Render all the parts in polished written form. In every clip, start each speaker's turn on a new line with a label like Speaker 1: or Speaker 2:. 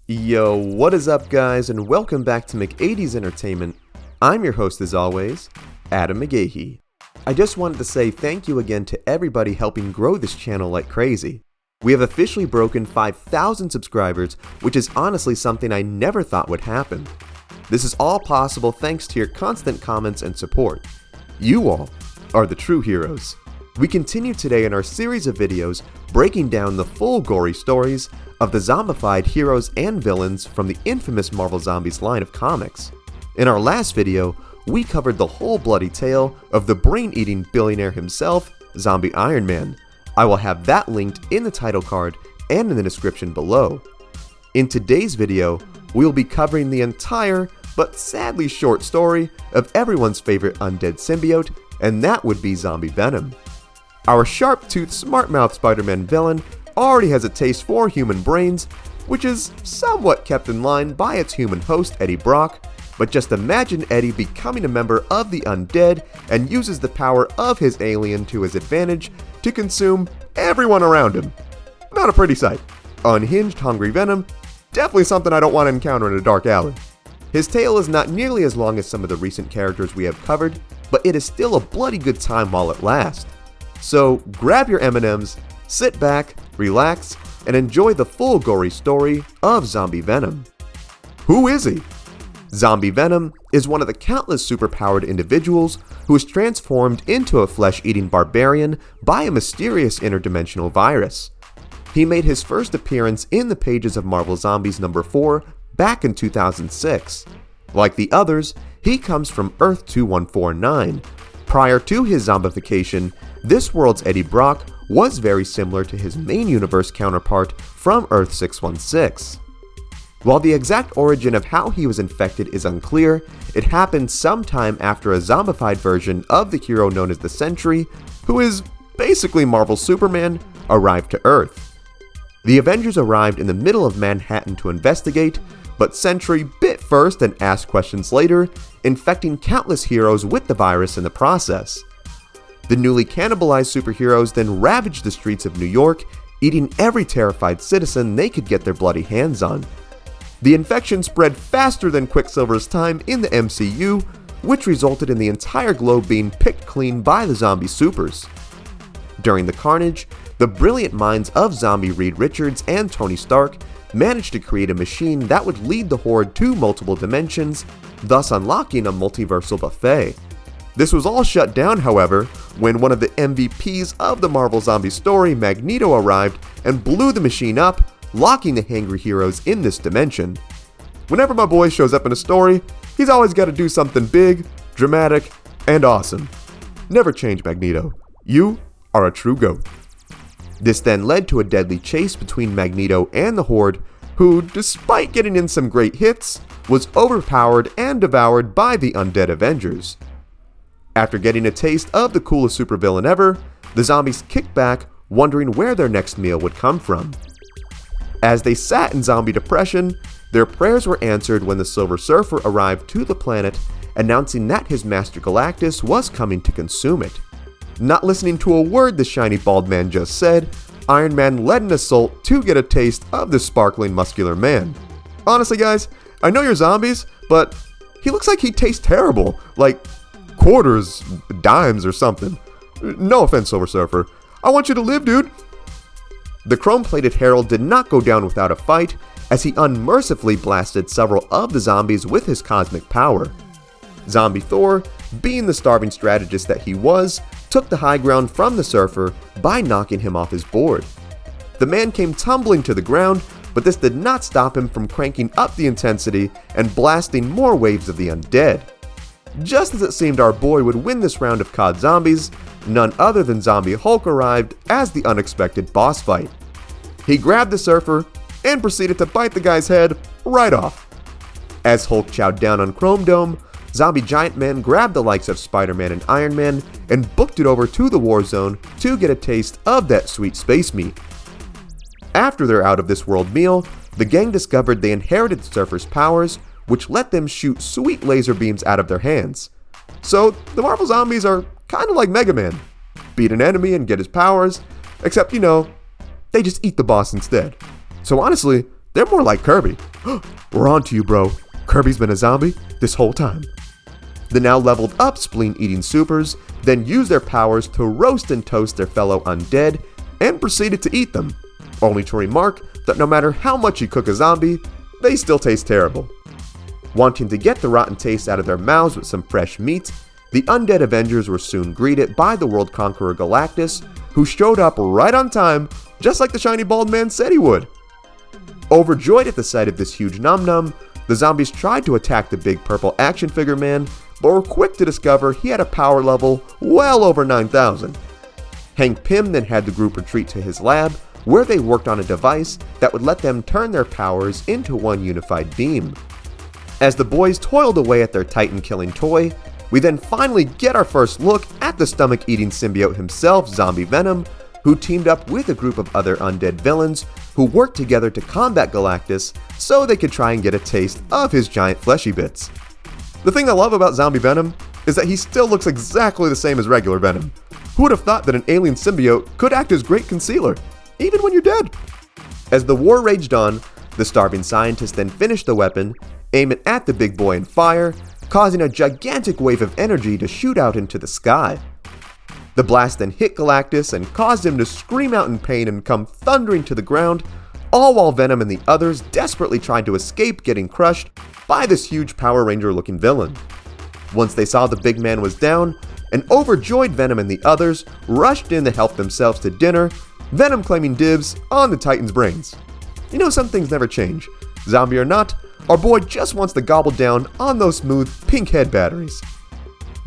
Speaker 1: Yo, what is up guys, and welcome back to McAD's Entertainment. I'm your host as always, Adam McGahee. I just wanted to say thank you again to everybody helping grow this channel like crazy. We have officially broken 5,000 subscribers, which is honestly something I never thought would happen. This is all possible thanks to your constant comments and support. You all are the true heroes. We continue today in our series of videos breaking down the full gory stories of the zombified heroes and villains from the infamous Marvel Zombies line of comics. In our last video, we covered the whole bloody tale of the brain-eating billionaire himself, Zombie Iron Man. I will have that linked in the title card and in the description below. In today's video, we will be covering the entire, but sadly short story of everyone's favorite undead symbiote, and that would be Zombie Venom. Our sharp-toothed, smart-mouthed Spider-Man villain already has a taste for human brains, which is somewhat kept in line by its human host Eddie Brock, but just imagine Eddie becoming a member of the undead and uses the power of his alien to his advantage to consume everyone around him. Not a pretty sight. Unhinged, hungry Venom, definitely something I don't want to encounter in a dark alley. His tail is not nearly as long as some of the recent characters we have covered, but it is still a bloody good time while it lasts. So grab your M&Ms, sit back, relax, and enjoy the full gory story of Zombie Venom. Who is he? Zombie Venom is one of the countless superpowered individuals who is transformed into a flesh-eating barbarian by a mysterious interdimensional virus. He made his first appearance in the pages of Marvel Zombies number 4 back in 2006. Like the others, he comes from Earth 2149. Prior to his zombification, this world's Eddie Brock was very similar to his main universe counterpart from Earth 616. While the exact origin of how he was infected is unclear, it happened sometime after a zombified version of the hero known as the Sentry, who is basically Marvel's Superman, arrived to Earth. The Avengers arrived in the middle of Manhattan to investigate, but Sentry bit first and asked questions later, infecting countless heroes with the virus in the process. The newly cannibalized superheroes then ravaged the streets of New York, eating every terrified citizen they could get their bloody hands on. The infection spread faster than Quicksilver's time in the MCU, which resulted in the entire globe being picked clean by the zombie supers. During the carnage, the brilliant minds of zombie Reed Richards and Tony Stark managed to create a machine that would lead the Horde to multiple dimensions, thus unlocking a multiversal buffet. This was all shut down, however, when one of the MVPs of the Marvel Zombie story, Magneto, arrived and blew the machine up, locking the hangry heroes in this dimension. Whenever my boy shows up in a story, he's always got to do something big, dramatic, and awesome. Never change, Magneto. You are a true GOAT. This then led to a deadly chase between Magneto and the Horde, who, despite getting in some great hits, was overpowered and devoured by the undead Avengers. After getting a taste of the coolest supervillain ever, the zombies kicked back, wondering where their next meal would come from. As they sat in zombie depression, their prayers were answered when the Silver Surfer arrived to the planet, announcing that his master Galactus was coming to consume it. Not listening to a word the shiny bald man just said, Iron Man led an assault to get a taste of this sparkling muscular man. Honestly guys, I know you're zombies, but he looks like he tastes terrible, like quarters, dimes or something. No offense, Silver Surfer. I want you to live, dude. The chrome-plated herald did not go down without a fight, as he unmercifully blasted several of the zombies with his cosmic power. Zombie Thor, being the starving strategist that he was, took the high ground from the Surfer by knocking him off his board. The man came tumbling to the ground, but this did not stop him from cranking up the intensity and blasting more waves of the undead. Just as it seemed our boy would win this round of COD Zombies, none other than Zombie Hulk arrived as the unexpected boss fight. He grabbed the Surfer and proceeded to bite the guy's head right off. As Hulk chowed down on Chrome Dome, Zombie Giant Man grabbed the likes of Spider-Man and Iron Man and booked it over to the war zone to get a taste of that sweet space meat. After their out-of-this-world meal, the gang discovered they inherited the Surfer's powers, which let them shoot sweet laser beams out of their hands. So the Marvel Zombies are kind of like Mega Man. Beat an enemy and get his powers, except, they just eat the boss instead. So honestly, They're more like Kirby. We're on to you, bro. Kirby's been a zombie this whole time. The now leveled up spleen-eating supers then used their powers to roast and toast their fellow undead and proceeded to eat them, only to remark that no matter how much you cook a zombie, they still taste terrible. Wanting to get the rotten taste out of their mouths with some fresh meat, the undead Avengers were soon greeted by the world conqueror Galactus, who showed up right on time, just like the shiny bald man said he would. Overjoyed at the sight of this huge num-num, the zombies tried to attack the big purple action figure man, but were quick to discover he had a power level well over 9,000. Hank Pym then had the group retreat to his lab, where they worked on a device that would let them turn their powers into one unified beam. As the boys toiled away at their Titan-killing toy, we then finally get our first look at the stomach-eating symbiote himself, Zombie Venom, who teamed up with a group of other undead villains who worked together to combat Galactus so they could try and get a taste of his giant fleshy bits. The thing I love about Zombie Venom is that he still looks exactly the same as regular Venom. Who would have thought that an alien symbiote could act as great concealer, even when you're dead? As the war raged on, the starving scientists then finished the weapon, aim it at the big boy and fire, causing a gigantic wave of energy to shoot out into the sky. The blast then hit Galactus and caused him to scream out in pain and come thundering to the ground, all while Venom and the others desperately tried to escape getting crushed by this huge Power Ranger looking villain. Once they saw the big man was down, an overjoyed Venom and the others rushed in to help themselves to dinner, Venom claiming dibs on the Titan's brains. You know, some things never change. Zombie or not, our boy just wants to gobble down on those smooth pink head batteries.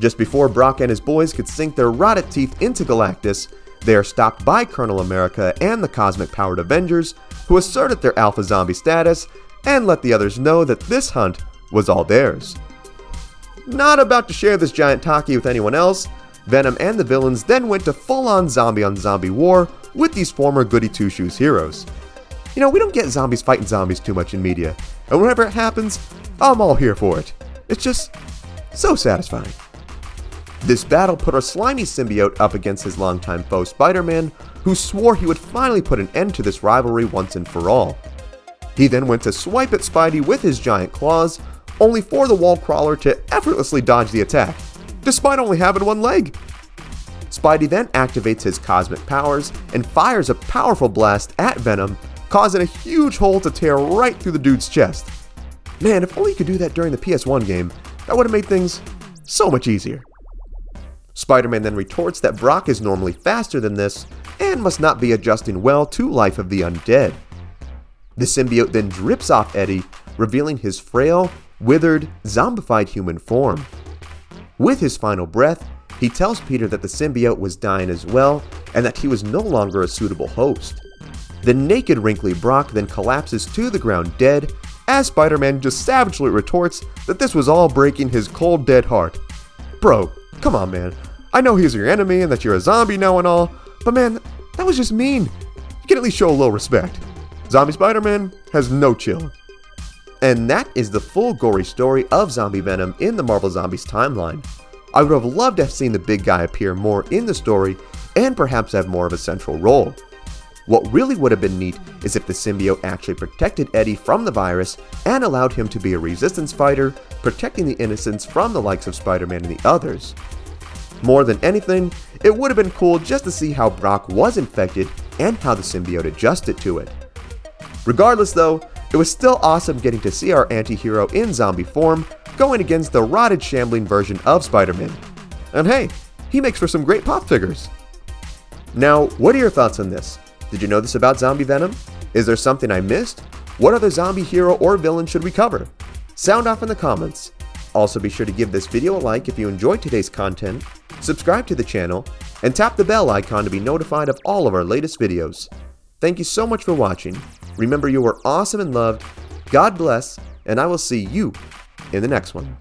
Speaker 1: Just before Brock and his boys could sink their rotted teeth into Galactus, they are stopped by Colonel America and the cosmic-powered Avengers, who asserted their alpha zombie status and let the others know that this hunt was all theirs. Not about to share this giant talkie with anyone else, Venom and the villains then went to full-on zombie-on-zombie war with these former Goody Two-Shoes heroes. You know, we don't get zombies fighting zombies too much in media, and whenever it happens, I'm all here for it. It's just so satisfying. This battle put our slimy symbiote up against his longtime foe SpiderMan, who swore he would finally put an end to this rivalry once and for all. He then went to swipe at Spidey with his giant claws, only for the wall crawler to effortlessly dodge the attack, despite only having one leg. Spidey then activates his cosmic powers and fires a powerful blast at Venom, causing a huge hole to tear right through the dude's chest. Man, if only you could do that during the PS1 game, that would have made things so much easier. Spider-Man then retorts that Brock is normally faster than this and must not be adjusting well to life of the undead. The symbiote then drips off Eddie, revealing his frail, withered, zombified human form. With his final breath, he tells Peter that the symbiote was dying as well and that he was no longer a suitable host. The naked, wrinkly Brock then collapses to the ground dead, as Spider-Man just savagely retorts that this was all breaking his cold, dead heart. Bro, come on, man. I know he's your enemy and that you're a zombie now and all, but man, that was just mean. You can at least show a little respect. Zombie Spider-Man has no chill. And that is the full gory story of Zombie Venom in the Marvel Zombies timeline. I would have loved to have seen the big guy appear more in the story and perhaps have more of a central role. What really would have been neat is if the symbiote actually protected Eddie from the virus and allowed him to be a resistance fighter, protecting the innocents from the likes of Spider-Man and the others. More than anything, it would have been cool just to see how Brock was infected and how the symbiote adjusted to it. Regardless though, it was still awesome getting to see our anti-hero in zombie form going against the rotted, shambling version of Spider-Man. And hey, he makes for some great pop figures. Now, what are your thoughts on this? Did you know this about Zombie Venom? Is there something I missed? What other zombie hero or villain should we cover? Sound off in the comments. Also be sure to give this video a like if you enjoyed today's content, subscribe to the channel, and tap the bell icon to be notified of all of our latest videos. Thank you so much for watching. Remember, you are awesome and loved. God bless, and I will see you in the next one.